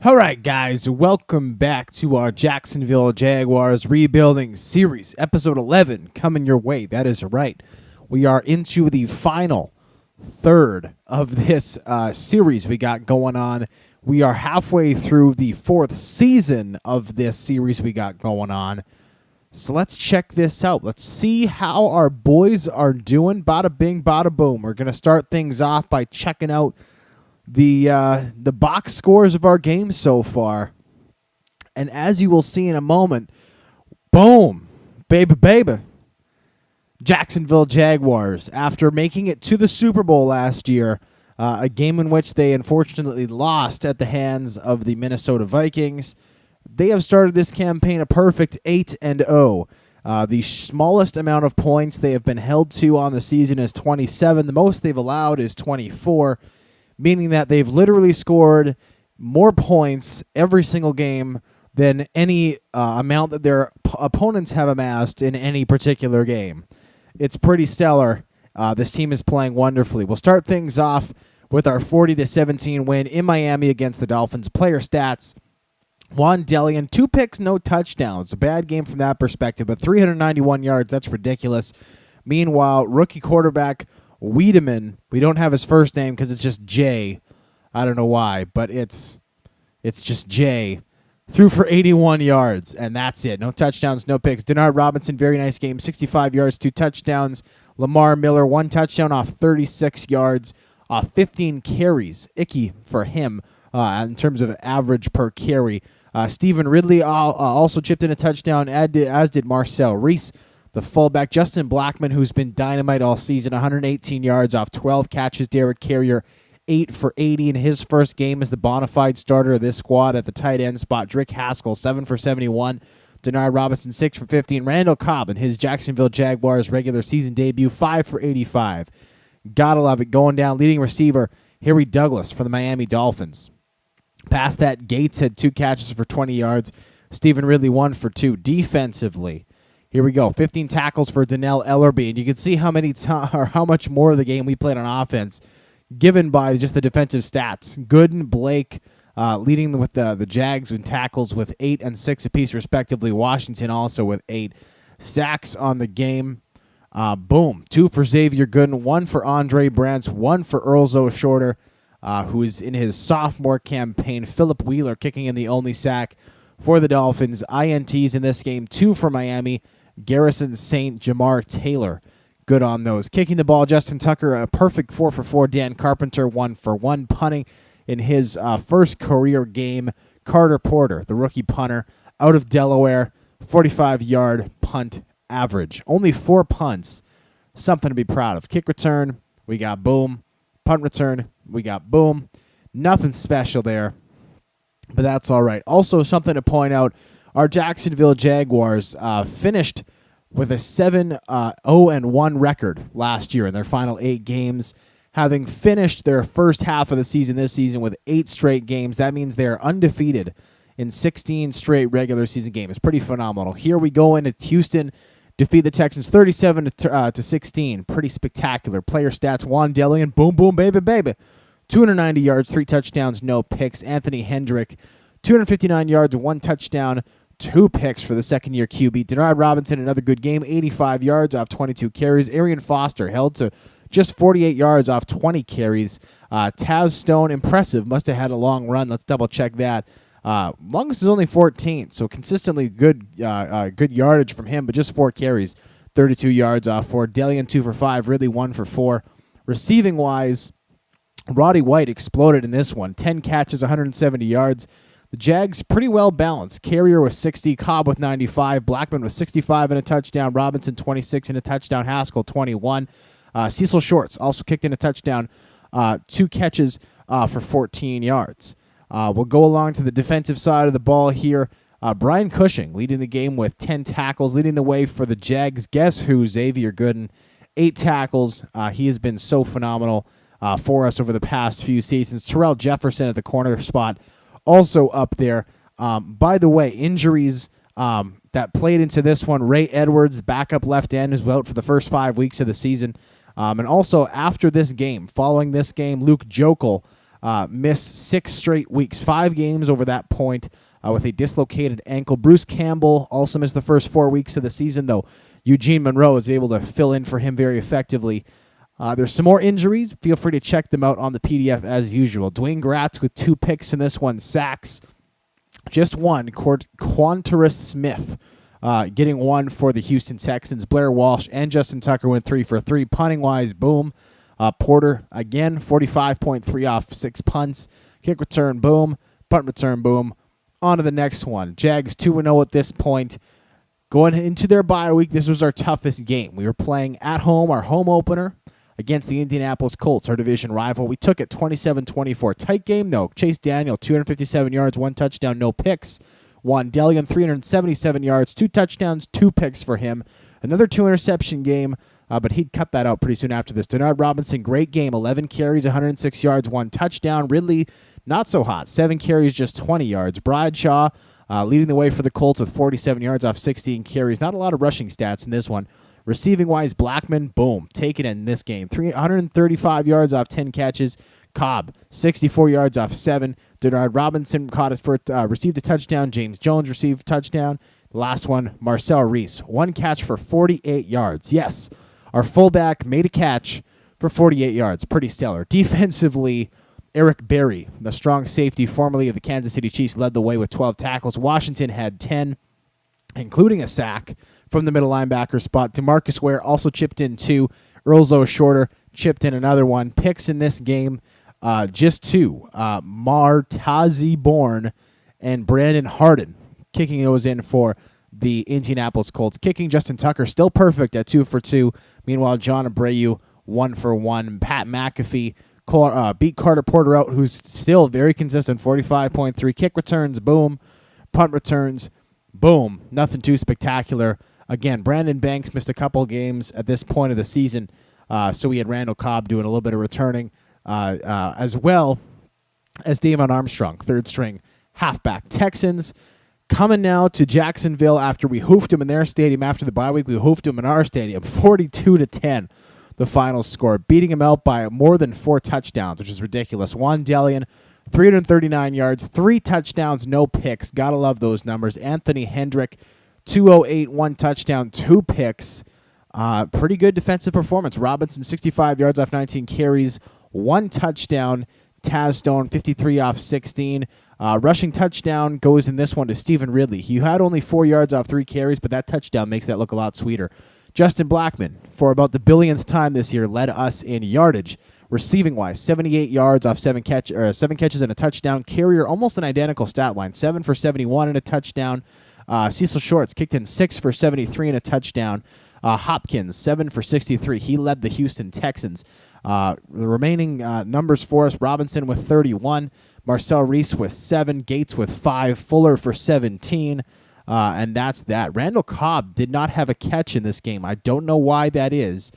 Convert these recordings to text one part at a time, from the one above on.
All right, guys, welcome back to our Jacksonville Jaguars rebuilding series, episode 11, coming your way. That is right. We are into the final third of this series we got going on. We are halfway through the fourth season of this series we got going on. So let's check this out. Let's see how our boys are doing. Bada bing, bada boom. We're going to start things off by checking out the box scores of our game so far. And as you will see in a moment, boom, baby. Jacksonville Jaguars, after making it to the Super Bowl last year, a game in which they unfortunately lost at the hands of the Minnesota Vikings, they have started this campaign a perfect 8-0. The smallest amount of points they have been held to on the season is 27. The most they've allowed is 24, meaning that they've literally scored more points every single game than any amount that their opponents have amassed in any particular game. It's pretty stellar. This team is playing wonderfully. We'll start things off with our 40-17 win in Miami against the Dolphins. Player stats: Juan Delian, 2 picks, no touchdowns. A bad game from that perspective, but 391 yards, that's ridiculous. Meanwhile, rookie quarterback Wiedemann, we don't have his first name because it's just Jay. I don't know why, but it's just Jay. Threw for 81 yards, and that's it. No touchdowns, no picks. Denard Robinson, very nice game, 65 yards, 2 touchdowns. Lamar Miller, 1 touchdown off 36 yards, 15 carries. Icky for him in terms of average per carry. Stephen Ridley also chipped in a touchdown, as did Marcel Reese. The fullback, Justin Blackman, who's been dynamite all season, 118 yards off 12 catches. Derek Carrier, 8 for 80 in his first game as the bona fide starter of this squad at the tight end spot. Drick Haskell, 7 for 71. Denard Robinson, 6 for 15. Randall Cobb in his Jacksonville Jaguars regular season debut, 5 for 85. Gotta love it. Going down, leading receiver, Harry Douglas for the Miami Dolphins. Past that, Gates had 2 catches for 20 yards. Stephen Ridley, 1 for 2. Defensively, here we go. 15 tackles for Donnell Ellerbe, and you can see how much more of the game we played on offense, given by just the defensive stats. Gooden, Blake, leading with the Jags in tackles with 8 and 6 apiece, respectively. Washington also with 8 sacks on the game. Boom. 2 for Xavier Gooden, 1 for Andre Brantz, 1 for Earlzo Shorter, who is in his sophomore campaign. Philip Wheeler kicking in the only sack for the Dolphins. INTs in this game, 2 for Miami. Garrison St. Jamar Taylor, good on those. Kicking the ball, Justin Tucker, a perfect 4 for 4. Dan Carpenter, 1 for 1. Punting in his first career game, Carter Porter, the rookie punter, out of Delaware, 45-yard punt average. Only 4 punts, something to be proud of. Kick return, we got boom. Punt return, we got boom. Nothing special there, but that's all right. Also, something to point out, our Jacksonville Jaguars finished with a 7-0-1 record last year in their final 8 games, having finished their first half of the season this season with 8 straight games. That means they're undefeated in 16 straight regular season games. Pretty phenomenal. Here we go into Houston, defeat the Texans 37-16. Pretty spectacular. Player stats: Juan Delian, boom, baby. 290 yards, 3 touchdowns, no picks. Anthony Hendrick, 259 yards, 1 touchdown, 2 picks for the second-year QB. Denard Robinson, another good game, 85 yards off 22 carries. Arian Foster held to just 48 yards off 20 carries. Taz Stone, impressive, must have had a long run. Let's double-check that. Longest is only 14, so consistently good yardage from him, but just 4 carries, 32 yards off 4. Delian, 2 for 5. Ridley, 1 for 4. Receiving-wise, Roddy White exploded in this one. 10 catches, 170 yards. The Jags pretty well balanced. Carrier with 60, Cobb with 95, Blackman with 65 and a touchdown, Robinson 26 and a touchdown, Haskell 21. Cecil Shorts also kicked in a touchdown, 2 catches for 14 yards. We'll go along to the defensive side of the ball here. Brian Cushing leading the game with 10 tackles, leading the way for the Jags. Guess who? Xavier Gooden, 8 tackles. He has been so phenomenal for us over the past few seasons. Terrell Jefferson at the corner spot, also up there. By the way, injuries that played into this one. Ray Edwards, the backup left end, is out for the first 5 weeks of the season. And also after this game, following this game, Luke Jokel missed 6 straight weeks, 5 games over that point with a dislocated ankle. Bruce Campbell also missed the first 4 weeks of the season, though Eugene Monroe is able to fill in for him very effectively. There's some more injuries. Feel free to check them out on the PDF as usual. Dwayne Gratz with 2 picks in this one, sacks. Just one. Quanterus Smith getting 1 for the Houston Texans. Blair Walsh and Justin Tucker went 3 for 3. Punting-wise, boom. Porter, again, 45.3 off 6 punts. Kick return, boom. Punt return, boom. On to the next one. Jags 2-0 at this point. Going into their bye week, this was our toughest game. We were playing at home, our home opener, against the Indianapolis Colts, our division rival. We took it 27-24. Tight game, though. Chase Daniel, 257 yards, 1 touchdown, no picks. Juan Delian, 377 yards, 2 touchdowns, 2 picks for him. Another 2-interception game, but he'd cut that out pretty soon after this. Denard Robinson, great game, 11 carries, 106 yards, 1 touchdown. Ridley, not so hot, 7 carries, just 20 yards. Bradshaw, leading the way for the Colts with 47 yards off 16 carries. Not a lot of rushing stats in this one. Receiving-wise, Blackman, boom, take it in this game. 335 yards off 10 catches. Cobb, 64 yards off 7. Denard Robinson caught it for received a touchdown. James Jones received a touchdown. The last one, Marcel Reese, 1 catch for 48 yards. Yes, our fullback made a catch for 48 yards. Pretty stellar. Defensively, Eric Berry, the strong safety formerly of the Kansas City Chiefs, led the way with 12 tackles. Washington had 10, including a sack from the middle linebacker spot. DeMarcus Ware also chipped in 2. Earlzo Shorter chipped in another 1. Picks in this game, just 2. Martazi Bourne and Brandon Harden kicking those in for the Indianapolis Colts. Kicking, Justin Tucker still perfect at 2 for 2. Meanwhile, John Abreu 1 for 1. Pat McAfee beat Carter Porter out, who's still very consistent, 45.3. Kick returns, boom. Punt returns, boom. Nothing too spectacular. Again, Brandon Banks missed a couple games at this point of the season, so we had Randall Cobb doing a little bit of returning, as well as Damon Armstrong, third string halfback. Texans coming now to Jacksonville after we hoofed them in their stadium. After the bye week, we hoofed them in our stadium, 42-10. The final score, beating him out by more than 4 touchdowns, which is ridiculous. Juan Delian, 339 yards, 3 touchdowns, no picks. Gotta love those numbers. Anthony Hendrick, 208, 1 touchdown, 2 picks. Pretty good defensive performance. Robinson, 65 yards off 19 carries, 1 touchdown. Taz Stone, 53 off 16. Rushing touchdown goes in this one to Stephen Ridley. He had only 4 yards off 3 carries, but that touchdown makes that look a lot sweeter. Justin Blackman, for about the billionth time this year, led us in yardage. Receiving-wise, 78 yards off 7 catches and a touchdown. Carrier, almost an identical stat line, 7 for 71 and a touchdown. Cecil Shorts kicked in 6 for 73 and a touchdown. Hopkins, 7 for 63. He led the Houston Texans. The remaining numbers for us, Robinson with 31, Marcel Reese with 7, Gates with 5, Fuller for 17. And that's that. Randall Cobb did not have a catch in this game. I don't know why that is.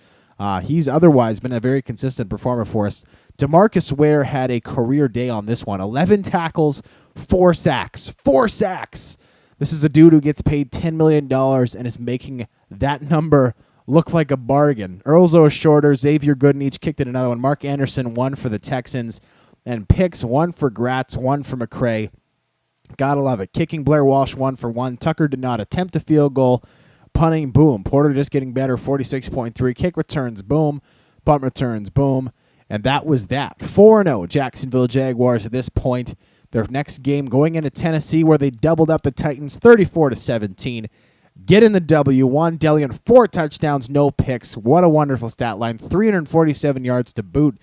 He's otherwise been a very consistent performer for us. DeMarcus Ware had a career day on this one. 11 tackles, 4 sacks. 4 sacks! This is a dude who gets paid $10 million and is making that number look like a bargain. Earlzo Shorter, Xavier Gooden each kicked in another one. Mark Anderson, 1 for the Texans. And picks, 1 for Gratz, 1 for McCray. Gotta love it. Kicking, Blair Walsh, 1 for 1. Tucker did not attempt a field goal. Punting, boom. Porter just getting better, 46.3. Kick returns, boom. Punt returns, boom. And that was that. 4-0 Jacksonville Jaguars at this point. Their next game going into Tennessee, where they doubled up the Titans 34-17. Get in the W. Juan Delian, 4 touchdowns, no picks. What a wonderful stat line. 347 yards to boot.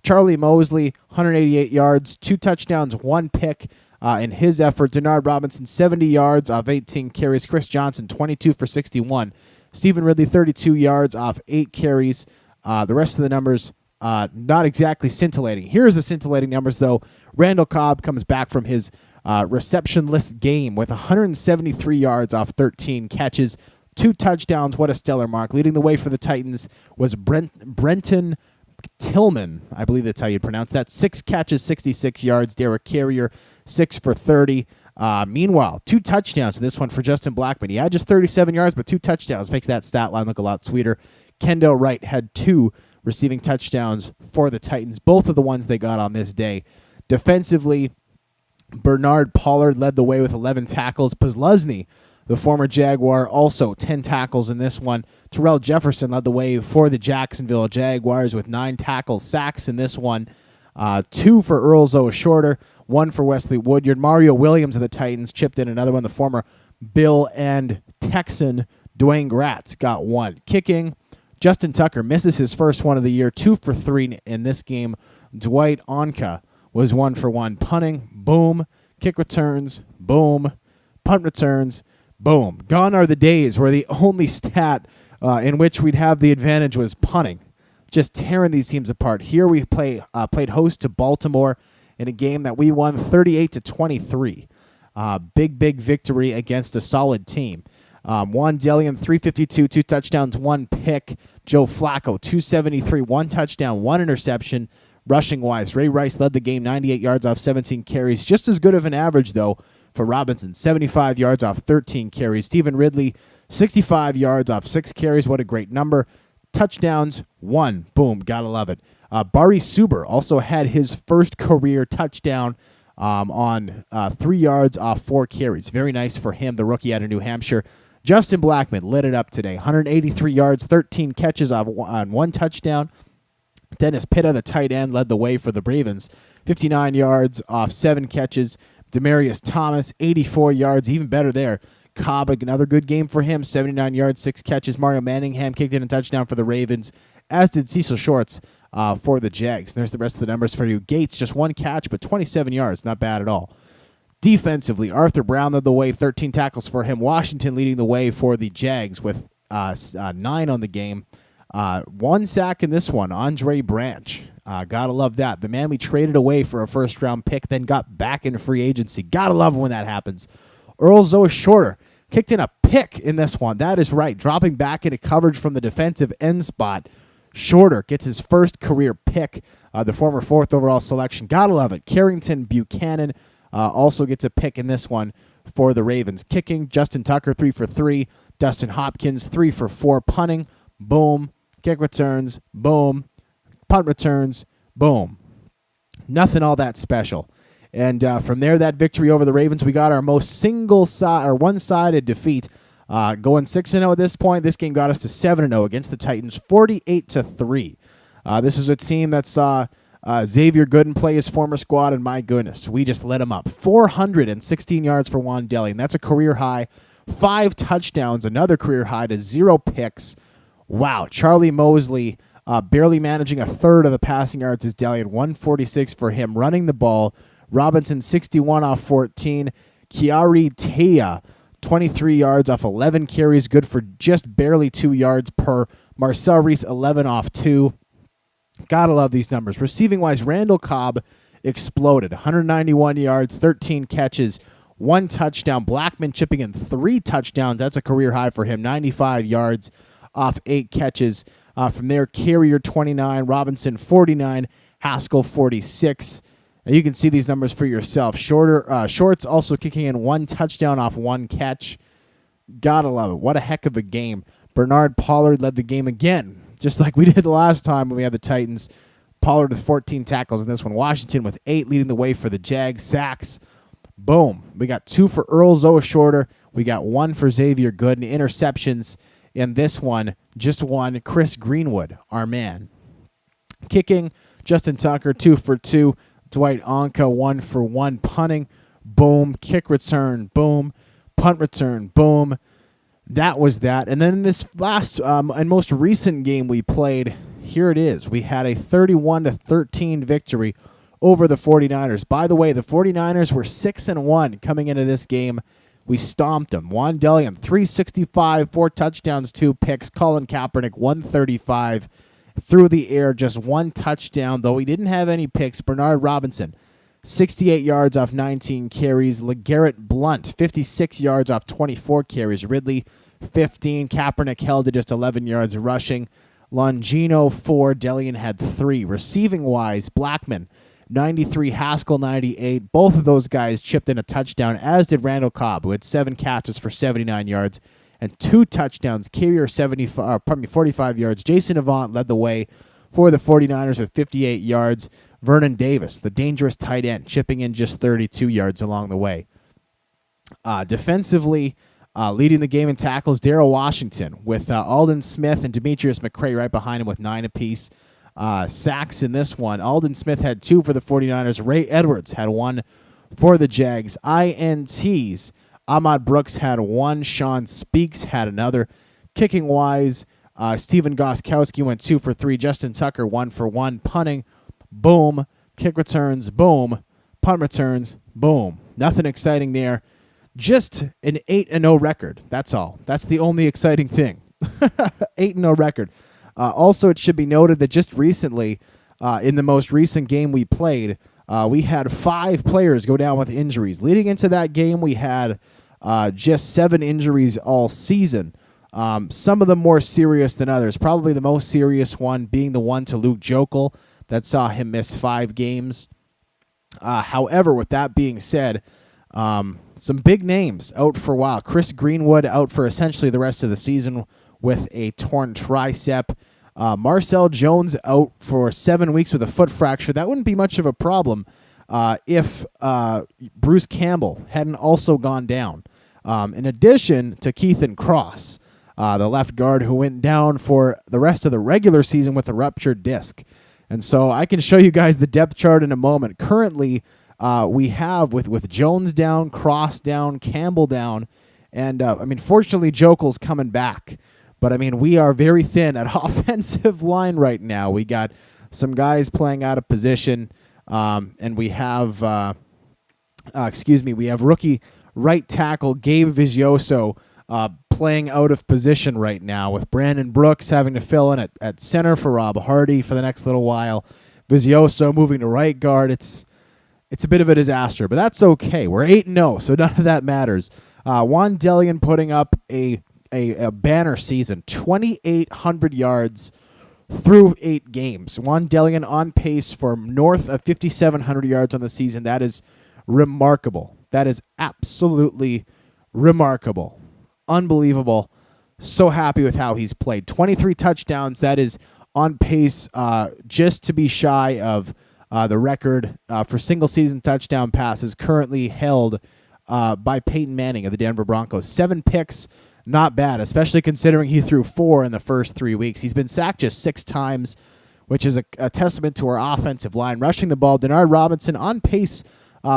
Charlie Mosley, 188 yards, 2 touchdowns, 1 pick. In his effort, Denard Robinson, 70 yards off 18 carries. Chris Johnson, 22 for 61. Stephen Ridley, 32 yards off 8 carries. The rest of the numbers, not exactly scintillating. Here's the scintillating numbers, though. Randall Cobb comes back from his receptionless game with 173 yards off 13 catches, 2 touchdowns. What a stellar mark. Leading the way for the Titans was Brenton Tillman. I believe that's how you'd pronounce that. 6 catches, 66 yards. Derek Carrier, 6 for 30. Meanwhile, 2 touchdowns in this one for Justin Blackman. He had just 37 yards, but 2 touchdowns makes that stat line look a lot sweeter. Kendall Wright had 2 receiving touchdowns for the Titans, both of the ones they got on this day. Defensively, Bernard Pollard led the way with 11 tackles. Posluszny, the former Jaguar, also 10 tackles in this one. Terrell Jefferson led the way for the Jacksonville Jaguars with 9 tackles, sacks in this one. 2 for Earl Zoe Shorter, 1 for Wesley Woodyard. Mario Williams of the Titans chipped in another one. The former Bill and Texan Dwayne Gratz got 1. Kicking, Justin Tucker misses his first one of the year, 2 for 3 in this game. Dwight Onka was 1 for 1. Punting, boom. Kick returns, boom. Punt returns, boom. Gone are the days where the only stat in which we'd have the advantage was punting. Just tearing these teams apart. Here we played host to Baltimore in a game that we won 38-23. Big victory against a solid team. Juan Delian, 352, 2 touchdowns, 1 pick. Joe Flacco, 273, 1 touchdown, 1 interception. Rushing-wise, Ray Rice led the game, 98 yards off 17 carries. Just as good of an average, though, for Robinson, 75 yards off 13 carries. Stephen Ridley, 65 yards off 6 carries. What a great number. Touchdowns, 1. Boom, gotta love it. Bari Suber also had his first career touchdown on 3 yards off 4 carries. Very nice for him, the rookie out of New Hampshire. Justin Blackmon lit it up today. 183 yards, 13 catches on 1 touchdown. Dennis Pitta, the tight end, led the way for the Ravens. 59 yards off 7 catches. Demarius Thomas, 84 yards, even better there. Cobb, another good game for him, 79 yards, 6 catches. Mario Manningham kicked in a touchdown for the Ravens, as did Cecil Shorts for the Jags. And there's the rest of the numbers for you. Gates, just 1 catch, but 27 yards, not bad at all. Defensively, Arthur Brown led the way, 13 tackles for him. Washington leading the way for the Jags with 9 on the game. 1 sack in this one, Andre Branch. Gotta love that. The man we traded away for a first-round pick, then got back in free agency. Gotta love when that happens. Earl Zoe Shorter kicked in a pick in this one. That is right. Dropping back into coverage from the defensive end spot. Shorter gets his first career pick, the former 4th overall selection. Gotta love it. Carrington Buchanan also gets a pick in this one for the Ravens. Kicking, Justin Tucker, 3 for 3. Dustin Hopkins, 3 for 4. Punting, boom. Kick returns, boom. Punt returns, boom. Nothing all that special. And from there, that victory over the Ravens, we got our most one-sided defeat. Going 6-0 at this point. This game got us to 7-0 against the Titans, 48-3. This is a team that saw Xavier Gooden play his former squad, and my goodness, we just lit him up. 416 yards for Juan Delian. That's a career high. 5 touchdowns, another career high to 0 picks. Wow, Charlie Mosley barely managing a third of the passing yards as Delian, 146 for him. Running the ball, Robinson 61 off 14. Kiari Tea, 23 yards off 11 carries, good for just barely 2 yards per. Marcel Reese, 11 off 2. Gotta love these numbers. Receiving-wise, Randall Cobb exploded. 191 yards, 13 catches, 1 touchdown. Blackmon chipping in 3 touchdowns. That's a career high for him. 95 yards off 8 catches. From there, Carrier 29, Robinson 49, Haskell 46. And you can see these numbers for yourself. Shorts also kicking in 1 touchdown off 1 catch. Gotta love it. What a heck of a game. Bernard Pollard led the game again, just like we did the last time when we had the Titans. Pollard with 14 tackles in this one. Washington with 8 leading the way for the Jags. Sacks. Boom. We got 2 for Earl Zoe Shorter. We got 1 for Xavier Gooden. Interceptions in this one, just 1. Chris Greenwood, our man. Kicking, Justin Tucker, 2 for 2. Dwight Onka, 1 for 1. Punting, boom. Kick return, boom. Punt return, boom. That was that. And then in this last and most recent game we played, here it is. We had a 31-13 victory over the 49ers. By the way, the 49ers were 6-1 coming into this game. We stomped them. Juan Delian, 365, 4 touchdowns, 2 picks. Colin Kaepernick, 135 through the air, just 1 touchdown, though he didn't have any picks. Bernard Robinson, 68 yards off 19 carries. LeGarrette Blunt, 56 yards off 24 carries. Ridley, 15. Kaepernick held to just 11 yards rushing. Longino, 4. Delian had 3. Receiving-wise, Blackmon, 93, Haskell 98. Both of those guys chipped in a touchdown, as did Randall Cobb, who had 7 catches for 79 yards and 2 touchdowns. Carrier 45 yards. Jason Avant led the way for the 49ers with 58 yards. Vernon Davis, the dangerous tight end, chipping in just 32 yards along the way. Defensively, leading the game in tackles, Darrell Washington, with Aldon Smith and Demetrius McCray right behind him with 9 apiece. Sacks in this one. Aldon Smith had 2 for the 49ers. Ray Edwards had 1 for the Jags. INTs, Ahmad Brooks had 1. Sean Speaks had another. Kicking-wise, Steven Gostkowski went 2 for 3. Justin Tucker 1 for 1. Punting, boom. Kick returns, boom. Punt returns, boom. Nothing exciting there. Just an 8-0 record. That's all. That's the only exciting thing. 8-0 record. Also, it should be noted that just recently, in the most recent game we played, we had 5 players go down with injuries. Leading into that game, we had just 7 injuries all season. Some of them more serious than others. Probably the most serious one being the one to Luke Jokel that saw him miss 5 games. However, with that being said, some big names out for a while. Chris Greenwood out for essentially the rest of the season with a torn tricep. Marcel Jones out for 7 weeks with a foot fracture. That wouldn't be much of a problem if Bruce Campbell hadn't also gone down. In addition to Keithan Cross, the left guard who went down for the rest of the regular season with a ruptured disc. And so I can show you guys the depth chart in a moment. Currently, we have with Jones down, Cross down, Campbell down, and fortunately Jokel's coming back. But we are very thin at offensive line right now. We got some guys playing out of position, and we have we have rookie right tackle Gabe Vizioso playing out of position right now, with Brandon Brooks having to fill in at center for Rob Hardy for the next little while. Vizioso moving to right guard. It's a bit of a disaster, but that's okay. We're 8-0, so none of that matters. Juan Delian putting up a banner season, 2,800 yards through 8 games. Juan Delian on pace for north of 5,700 yards on the season. That is remarkable. That is absolutely remarkable. Unbelievable. So happy with how he's played. 23 touchdowns. That is on pace just to be shy of the record for single-season touchdown passes currently held by Peyton Manning of the Denver Broncos. 7 picks, not bad, especially considering he threw 4 in the first 3 weeks. He's been sacked just 6 times, which is a testament to our offensive line. Rushing the ball, Denard Robinson on pace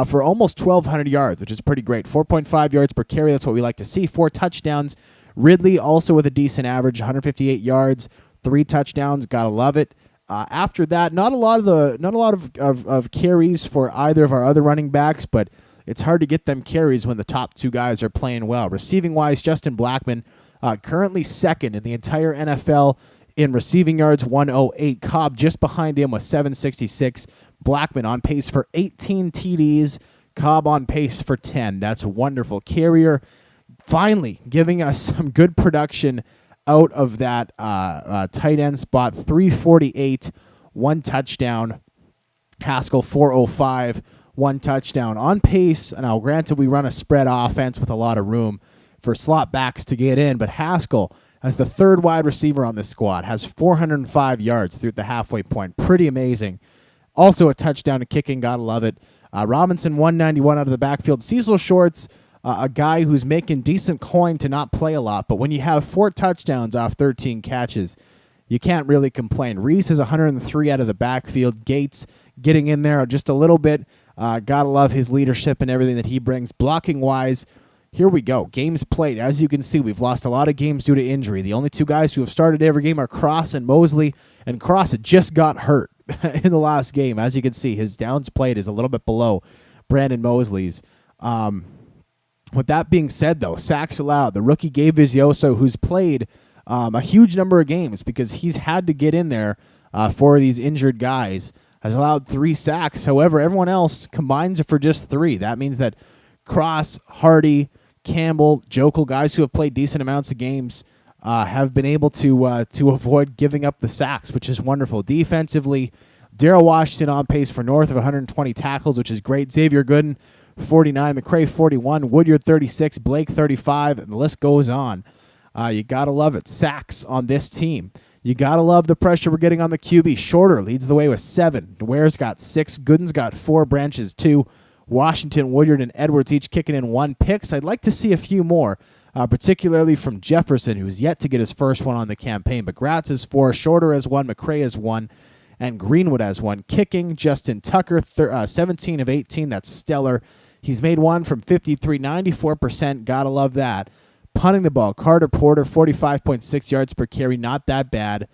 for almost 1,200 yards, which is pretty great. 4.5 yards per carry, that's what we like to see. 4 touchdowns. Ridley also with a decent average, 158 yards, 3 touchdowns. Gotta love it. After that, not a lot of carries for either of our other running backs, but it's hard to get them carries when the top 2 guys are playing well. Receiving-wise, Justin Blackmon currently second in the entire NFL in receiving yards, 108. Cobb just behind him with 766. Blackmon on pace for 18 TDs. Cobb on pace for 10. That's wonderful. Carrier finally giving us some good production out of that tight end spot. 348, 1 touchdown. Haskell 405, 1 touchdown. On pace, now granted we run a spread offense with a lot of room for slot backs to get in, but Haskell, as the 3rd wide receiver on this squad, has 405 yards through the halfway point. Pretty amazing. Also a touchdown to kicking, gotta love it. Robinson 191 out of the backfield. Cecil Shorts, a guy who's making decent coin to not play a lot, but when you have 4 touchdowns off 13 catches, you can't really complain. Reese is 103 out of the backfield. Gates getting in there just a little bit. Gotta love his leadership and everything that he brings. Blocking-wise, here we go. Games played. As you can see, we've lost a lot of games due to injury. The only 2 guys who have started every game are Cross and Mosley, and Cross just got hurt in the last game. As you can see, his downs played is a little bit below Brandon Mosley's. With that being said, though, sacks allowed. The rookie Gabe Vizioso, who's played a huge number of games because he's had to get in there for these injured guys, has allowed 3 sacks. However, everyone else combines for just 3. That means that Cross, Hardy, Campbell, Jokel, guys who have played decent amounts of games, have been able to avoid giving up the sacks, which is wonderful. Defensively, Darrell Washington on pace for north of 120 tackles, which is great. Xavier Gooden, 49, McCray, 41, Woodyard, 36, Blake, 35, and the list goes on. You got to love it. Sacks on this team. You got to love the pressure we're getting on the QB. Shorter leads the way with 7. Ware's got 6. Gooden's got 4. Branches 2. Washington, Woodyard, and Edwards each kicking in 1 picks. I'd like to see a few more, particularly from Jefferson, who's yet to get his first one on the campaign. But Gratz is 4. Shorter has 1. McCray has 1. And Greenwood has 1. Kicking, Justin Tucker, 17 of 18. That's stellar. He's made 1 from 53, 94%. Got to love that. Punting the ball, Carter Porter, 45.6 yards per carry, not that bad,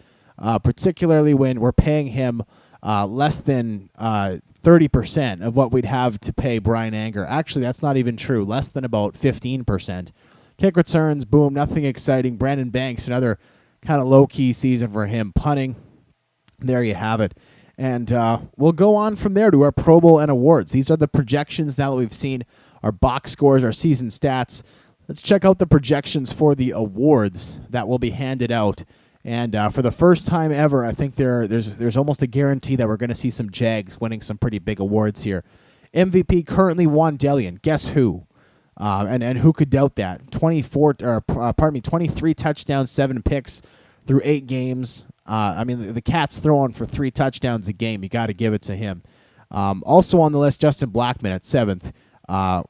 particularly when we're paying him less than 30% of what we'd have to pay Brian Anger. Actually, that's not even true, less than about 15%. Kick returns, boom, nothing exciting. Brandon Banks, another kind of low-key season for him. Punting, there you have it. And we'll go on from there to our Pro Bowl and awards. These are the projections now that we've seen our box scores, our season stats. Let's check out the projections for the awards that will be handed out. And for the first time ever, I think there's almost a guarantee that we're going to see some Jags winning some pretty big awards here. MVP currently Juan Delian. Guess who? And who could doubt that? 23 touchdowns, 7 picks through 8 games. The Cat's throwing for 3 touchdowns a game. You got to give it to him. Also on the list, Justin Blackman at 7th.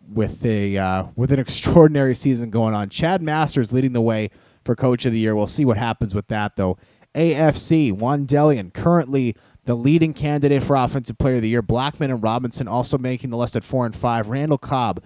With an extraordinary season going on. Chad Masters leading the way for Coach of the Year. We'll see what happens with that, though. AFC, Juan Delian, currently the leading candidate for Offensive Player of the Year. Blackman and Robinson also making the list at 4 and 5. Randall Cobb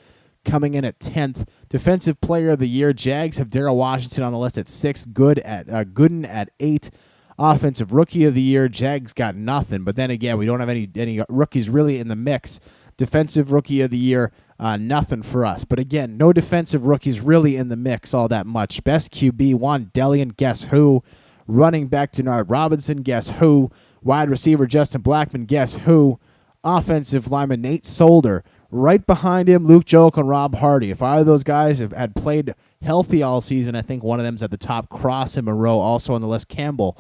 coming in at 10th. Defensive Player of the Year, Jags have Darrell Washington on the list at 6. Gooden at 8. Offensive Rookie of the Year, Jags got nothing. But then again, we don't have any rookies really in the mix. Defensive Rookie of the Year, nothing for us. But again, no defensive rookies really in the mix all that much. Best QB, Juan Delian, guess who? Running back, Denard Robinson, guess who? Wide receiver, Justin Blackman, guess who? Offensive lineman, Nate Solder. Right behind him, Luke Joke and Rob Hardy. If either of those guys had played healthy all season, I think one of them's at the top. Cross and Monroe also on the list. Campbell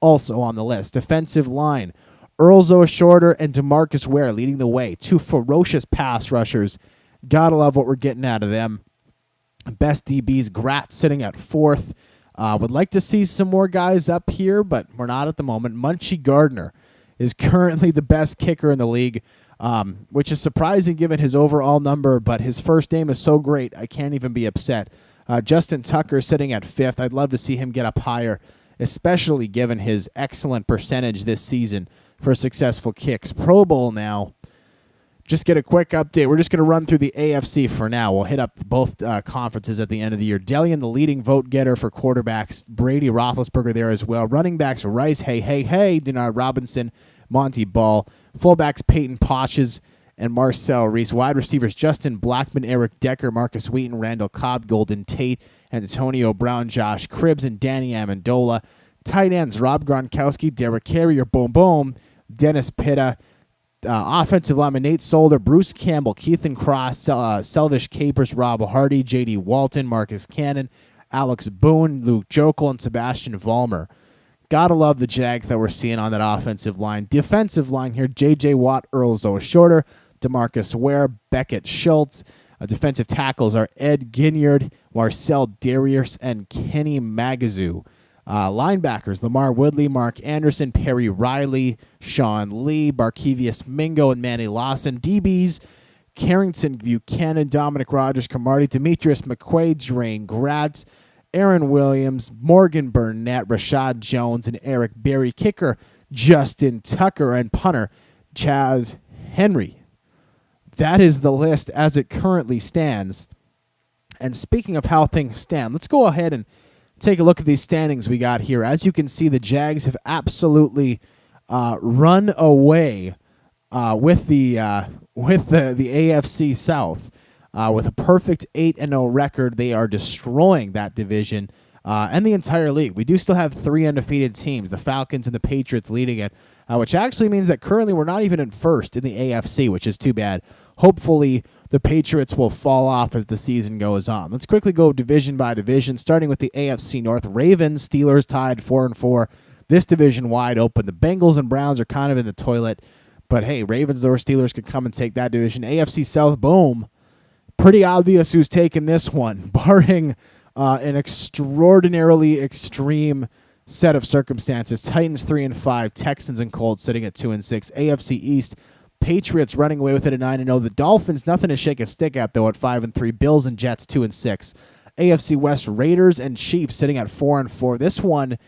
also on the list. Defensive line, Earl Shorter and DeMarcus Ware leading the way. 2 ferocious pass rushers. Gotta love what we're getting out of them. Best DBs, Gratz sitting at 4th. Would like to see some more guys up here, but we're not at the moment. Munchie Gardner is currently the best kicker in the league, which is surprising given his overall number, but his first name is so great, I can't even be upset. Justin Tucker sitting at 5th. I'd love to see him get up higher, especially given his excellent percentage this season for successful kicks. Pro Bowl now. Just get a quick update. We're just going to run through the AFC for now. We'll hit up both conferences at the end of the year. Delian, the leading vote getter for quarterbacks. Brady Roethlisberger there as well. Running backs, Rice, Denard Robinson, Monty Ball. Fullbacks, Peyton Potches and Marcel Reese. Wide receivers, Justin Blackman, Eric Decker, Marcus Wheaton, Randall Cobb, Golden Tate, Antonio Brown, Josh Cribbs, and Danny Amendola. Tight ends, Rob Gronkowski, Derek Carrier, Boom Boom, Dennis Pitta. Offensive lineman, Nate Solder, Bruce Campbell, Keithan Cross, Selvish Capers, Rob Hardy, J.D. Walton, Marcus Cannon, Alex Boone, Luke Jokel, and Sebastian Vollmer. Gotta love the Jags that we're seeing on that offensive line. Defensive line here, J.J. Watt, Earl Shorter, DeMarcus Ware, Beckett Schultz. Defensive tackles are Ed Ginyard, Marcel Darius, and Kenny Magazoo. Linebackers, Lamar Woodley, Mark Anderson, Perry Riley, Sean Lee, Barkevius Mingo, and Manny Lawson. DBs, Carrington Buchanan, Dominic Rogers, Camardi, Demetrius McQuaid, Drain Gratz, Aaron Williams, Morgan Burnett, Rashad Jones, and Eric Berry. Kicker, Justin Tucker, and punter, Chaz Henry. That is the list as it currently stands. And speaking of how things stand, let's go ahead and take a look at these standings we got here. As you can see, the Jags have absolutely run away with the AFC South. With a perfect 8-0 record, they are destroying that division and the entire league. We do still have 3 undefeated teams, the Falcons and the Patriots leading it, which actually means that currently we're not even in first in the AFC, which is too bad. Hopefully, the Patriots will fall off as the season goes on. Let's quickly go division by division, starting with the AFC North. Ravens, Steelers tied 4-4. This division wide open. The Bengals and Browns are kind of in the toilet. But hey, Ravens or Steelers could come and take that division. AFC South, boom. Pretty obvious who's taking this one, barring an extraordinarily extreme set of circumstances. Titans 3-5, Texans and Colts sitting at 2-6. AFC East, Patriots running away with it at 9-0. The Dolphins, nothing to shake a stick at though, at 5-3. Bills and Jets 2-6. AFC West, Raiders and Chiefs sitting at 4-4. This one,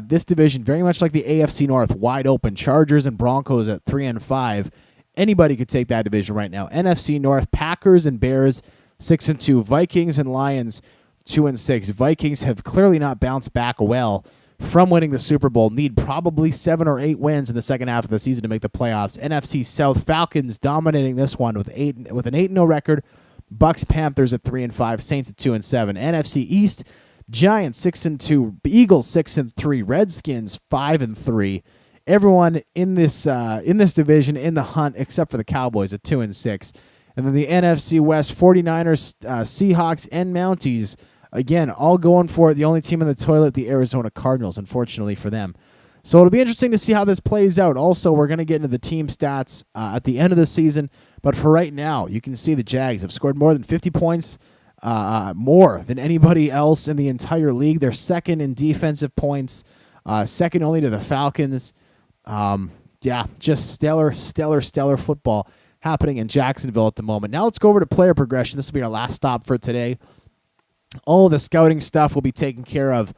this division, very much like the AFC North, wide open. Chargers and Broncos at 3-5. Anybody could take that division right now. NFC North, Packers and Bears 6-2. Vikings and Lions 2-6. Vikings have clearly not bounced back well from winning the Super Bowl. Need probably 7 or 8 wins in the second half of the season to make the playoffs. NFC South, Falcons dominating this one with an 8-0 record. Bucks, Panthers at 3-5. Saints at 2-7. NFC East, Giants 6-2. Eagles 6-3. Redskins 5-3. Everyone in this division in the hunt except for the Cowboys at 2-6. And then the NFC West, 49ers, Seahawks, and Mounties, again, all going for it. The only team in the toilet, the Arizona Cardinals, unfortunately for them. So it'll be interesting to see how this plays out. Also, we're going to get into the team stats at the end of the season. But for right now, you can see the Jags have scored more than 50 points, more than anybody else in the entire league. They're second in defensive points, second only to the Falcons. Just stellar football happening in Jacksonville at the moment. Now let's go over to player progression. This will be our last stop for today. All the scouting stuff will be taken care of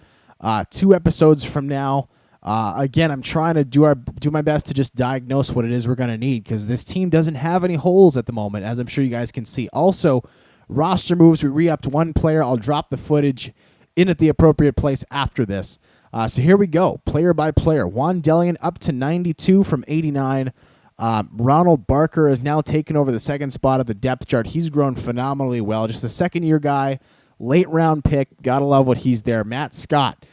2 episodes from now. Again, I'm trying to do my best to just diagnose what it is we're going to need, because this team doesn't have any holes at the moment, as I'm sure you guys can see. Also, roster moves. We re-upped 1 player. I'll drop the footage in at the appropriate place after this. So here we go, player by player. Juan Delian up to 92 from 89. Ronald Barker has now taken over the second spot of the depth chart. He's grown phenomenally well. Just a second-year guy, late-round pick. Gotta love what he's there. Matt Scott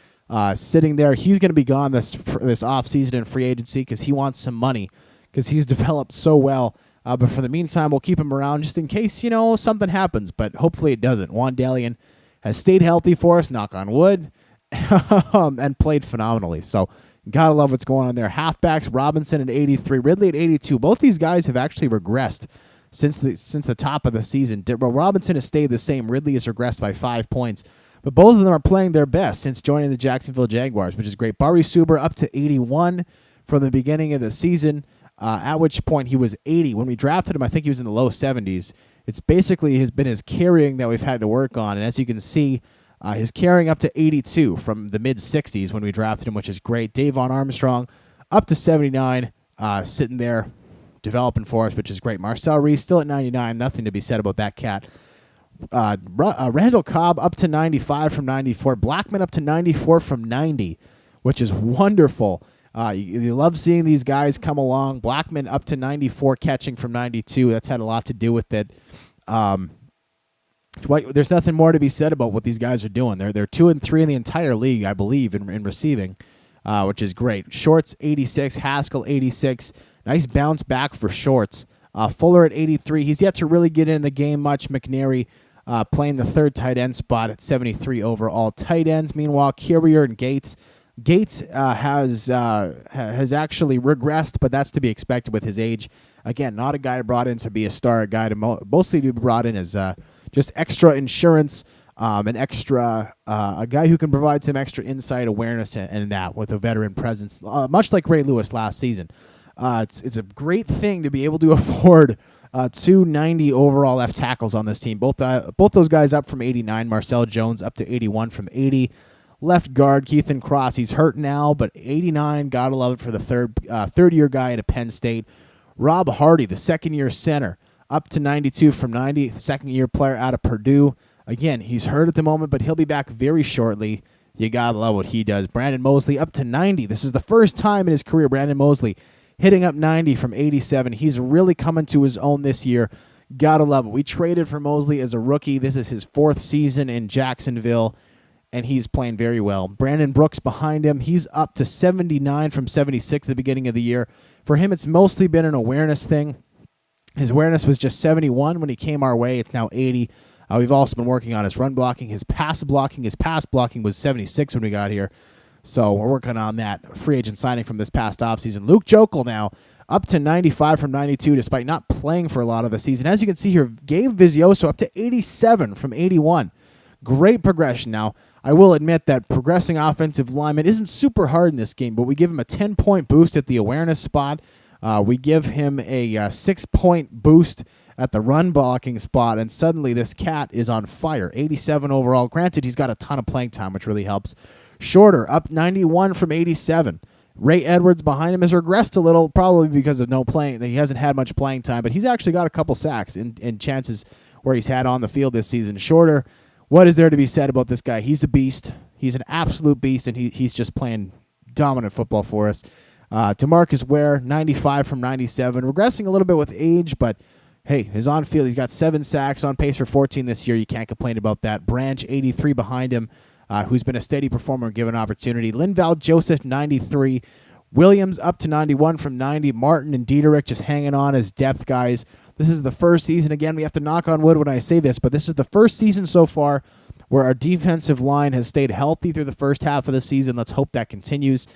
sitting there. He's going to be gone this offseason in free agency because he wants some money because he's developed so well. But for the meantime, we'll keep him around just in case, something happens. But hopefully it doesn't. Juan Delian has stayed healthy for us, knock on wood, and played phenomenally. So gotta love what's going on there. Halfbacks, Robinson at 83, Ridley at 82. Both these guys have actually regressed since the top of the season. Robinson has stayed the same. Ridley has regressed by 5 points. But both of them are playing their best since joining the Jacksonville Jaguars, which is great. Bari Suber up to 81 from the beginning of the season, at which point he was 80. When we drafted him, I think he was in the low 70s. It's basically been his carrying that we've had to work on. And as you can see, his carrying up to 82 from the mid-60s when we drafted him, which is great. Davon Armstrong up to 79, sitting there developing for us, which is great. Marcel Reese still at 99. Nothing to be said about that cat. Randall Cobb up to 95 from 94. Blackman up to 94 from 90, which is wonderful. You love seeing these guys come along. Blackman up to 94 catching from 92. That's had a lot to do with it. There's nothing more to be said about what these guys are doing. They're 2 and 3 in the entire league, I believe, in receiving, which is great. Shorts 86, Haskell 86. Nice bounce back for Shorts. Fuller at 83. He's yet to really get in the game much. McNary playing the third tight end spot at 73 overall. Tight ends, meanwhile, Courier and Gates. Gates has actually regressed, but that's to be expected with his age. Again, not a guy brought in to be a star, a guy to mostly to be brought in as just extra insurance, a guy who can provide some extra insight, awareness, and that with a veteran presence, much like Ray Lewis last season. It's a great thing to be able to afford 290 overall left tackles on this team. Both those guys up from 89. Marcel Jones up to 81 from 80. Left guard Keithan Cross. He's hurt now, but 89. Gotta love it for the third-year guy at Penn State. Rob Hardy, the second-year center, up to 92 from 90. Second-year player out of Purdue. Again, he's hurt at the moment, but he'll be back very shortly. You gotta love what he does. Brandon Mosley up to 90. This is the first time in his career Brandon Mosley hitting up 90 from 87. He's really coming to his own this year. Gotta love it. We traded for Mosley as a rookie. This is his 4th season in Jacksonville, and he's playing very well. Brandon Brooks behind him. He's up to 79 from 76 at the beginning of the year. For him, it's mostly been an awareness thing. His awareness was just 71 when he came our way. It's now 80. We've also been working on his run blocking, his pass blocking. His pass blocking was 76 when we got here. So we're working on that free agent signing from this past offseason. Luke Jokel now up to 95 from 92 despite not playing for a lot of the season. As you can see here, Gabe Vizioso up to 87 from 81. Great progression now. I will admit that progressing offensive lineman isn't super hard in this game, but we give him a 10-point boost at the awareness spot. We give him a 6-point boost at the run blocking spot, and suddenly this cat is on fire. 87 overall. Granted, he's got a ton of playing time, which really helps. Shorter, up 91 from 87. Ray Edwards behind him has regressed a little, probably because of no playing. He hasn't had much playing time, but he's actually got a couple sacks in chances where he's had on the field this season. Shorter, what is there to be said about this guy? He's a beast. He's an absolute beast, and he's just playing dominant football for us. DeMarcus Ware, 95 from 97. Regressing a little bit with age, but hey, his on-field, he's got 7 sacks, on pace for 14 this year. You can't complain about that. Branch, 83 behind him, who's been a steady performer given opportunity. Linval Joseph, 93. Williams up to 91 from 90. Martin and Dieterich just hanging on as depth guys. This is the first season. Again, we have to knock on wood when I say this, but this is the first season so far where our defensive line has stayed healthy through the first half of the season. Let's hope that continues.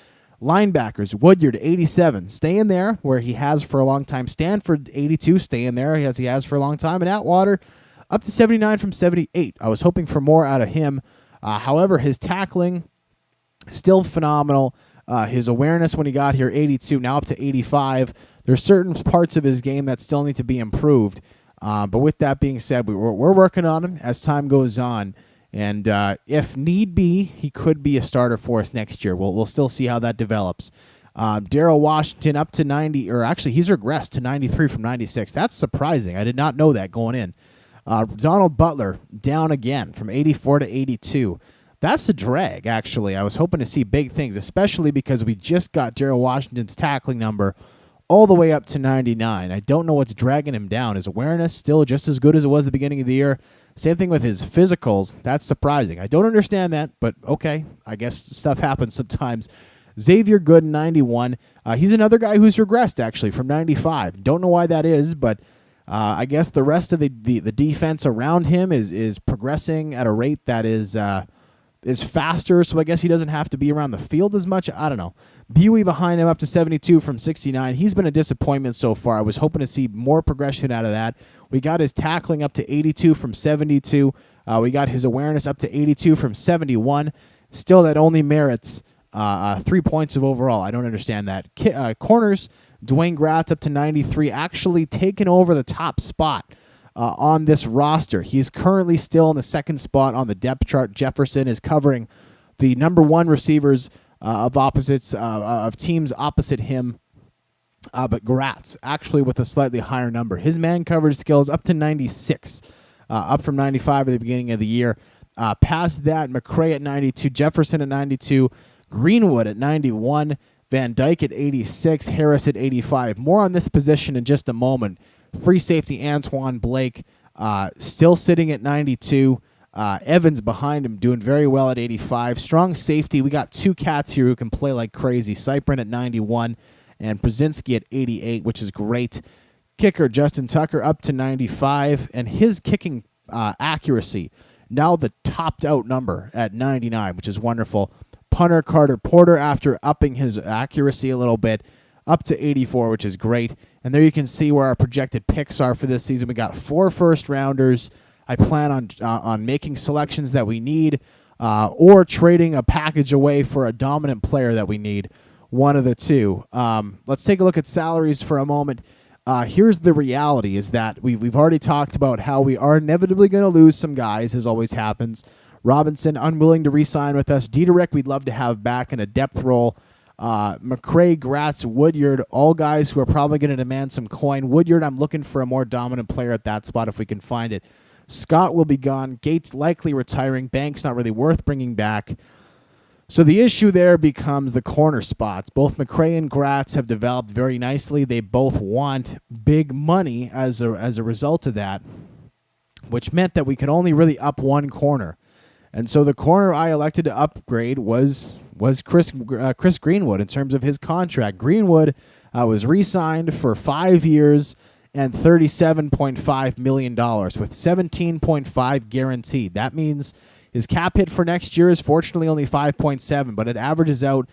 Linebackers, Woodyard, 87, staying there where he has for a long time. Stanford, 82, staying there as he has for a long time. And Atwater, up to 79 from 78. I was hoping for more out of him. However, his tackling, still phenomenal. His awareness when he got here, 82, now up to 85. There's certain parts of his game that still need to be improved. But with that being said, we're working on him as time goes on. And if need be, he could be a starter for us next year. We'll still see how that develops. Darrell Washington up to 90, or actually he's regressed to 93 from 96. That's surprising. I did not know that going in. Donald Butler down again from 84 to 82. That's a drag, actually. I was hoping to see big things, especially because we just got Darrell Washington's tackling number all the way up to 99. I don't know what's dragging him down. His awareness still just as good as it was at the beginning of the year. Same thing with his physicals. That's surprising. I don't understand that, but okay. I guess stuff happens sometimes. Xavier Good, 91. He's another guy who's regressed, actually, from 95. Don't know why that is, but I guess the rest of the defense around him is progressing at a rate that is faster, so I guess he doesn't have to be around the field as much. I don't know. Buey behind him up to 72 from 69. He's been a disappointment so far. I was hoping to see more progression out of that. We got his tackling up to 82 from 72. We got his awareness up to 82 from 71. Still, that only merits 3 points of overall. I don't understand that. Corners, Dwayne Gratz up to 93, actually taken over the top spot on this roster. He's currently still in the second spot on the depth chart. Jefferson is covering the number 1 receivers of teams opposite him, but Gratz actually with a slightly higher number. His man coverage skills up to 96, up from 95 at the beginning of the year. Past that, McCray at 92, Jefferson at 92, Greenwood at 91, Van Dyke at 86, Harris at 85. More on this position in just a moment. Free safety Antoine Blake still sitting at 92. Evans behind him doing very well at 85. Strong safety. We got 2 cats here who can play like crazy. Cyprin at 91 and Brzezinski at 88, which is great. Kicker Justin Tucker up to 95, and his kicking accuracy now the topped out number at 99, which is wonderful. Punter Carter Porter, after upping his accuracy a little bit, up to 84, which is great. And there you can see where our projected picks are for this season. We got 4 first-rounders. I plan on making selections that we need or trading a package away for a dominant player that we need, one of the two. Let's take a look at salaries for a moment. Here's the reality is that we've already talked about how we are inevitably going to lose some guys, as always happens. Robinson, unwilling to re-sign with us. Dieterich, we'd love to have back in a depth role. McCray, Gratz, Woodyard, all guys who are probably going to demand some coin. Woodyard, I'm looking for a more dominant player at that spot if we can find it. Scott will be gone. Gates likely retiring. Banks not really worth bringing back. So the issue there becomes the corner spots. Both McCray and Gratz have developed very nicely. They both want big money as a result of that, which meant that we could only really up one corner. And so the corner I elected to upgrade was Chris Greenwood in terms of his contract. Greenwood was re-signed for 5 years and $37.5 million with $17.5 guaranteed. That means his cap hit for next year is fortunately only 5.7, but it averages out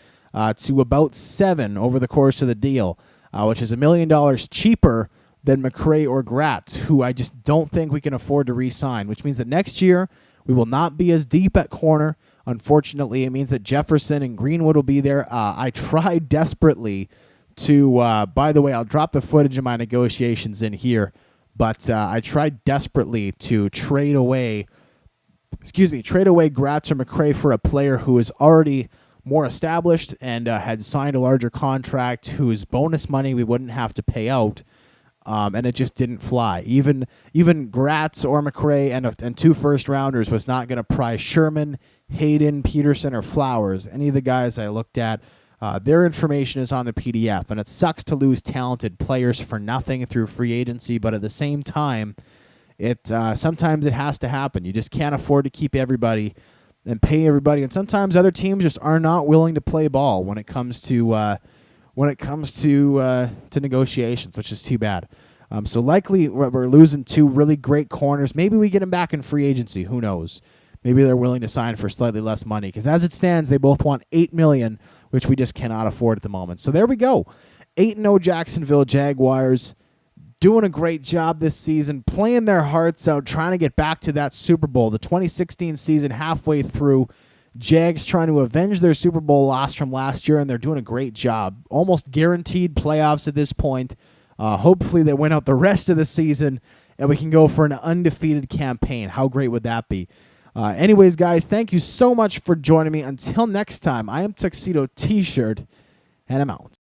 to about 7 over the course of the deal, which is $1 million cheaper than McCray or Gratz, who I just don't think we can afford to re-sign, which means that next year we will not be as deep at corner. Unfortunately, it means that Jefferson and Greenwood will be there. I tried desperately to, by the way, I'll drop the footage of my negotiations in here, but I tried desperately to trade away Gratz or McCray for a player who is already more established and had signed a larger contract, whose bonus money we wouldn't have to pay out, and it just didn't fly. Even Gratz or McCray and 2 first-rounders was not going to prize Sherman, Hayden, Peterson, or Flowers. Any of the guys I looked at, their information is on the PDF, and it sucks to lose talented players for nothing through free agency, but at the same time, sometimes it has to happen. You just can't afford to keep everybody and pay everybody, and sometimes other teams just are not willing to play ball when it comes to negotiations, which is too bad. So likely we're losing 2 really great corners. Maybe we get them back in free agency. Who knows? Maybe they're willing to sign for slightly less money, because as it stands, they both want $8 million, which we just cannot afford at the moment. So there we go. 8-0 Jacksonville Jaguars, doing a great job this season, playing their hearts out, trying to get back to that Super Bowl. The 2016 season halfway through, Jags trying to avenge their Super Bowl loss from last year, and they're doing a great job. Almost guaranteed playoffs at this point. Hopefully they win out the rest of the season, and we can go for an undefeated campaign. How great would that be? Anyways, guys, thank you so much for joining me. Until next time, I am Tuxedo T-Shirt, and I'm out.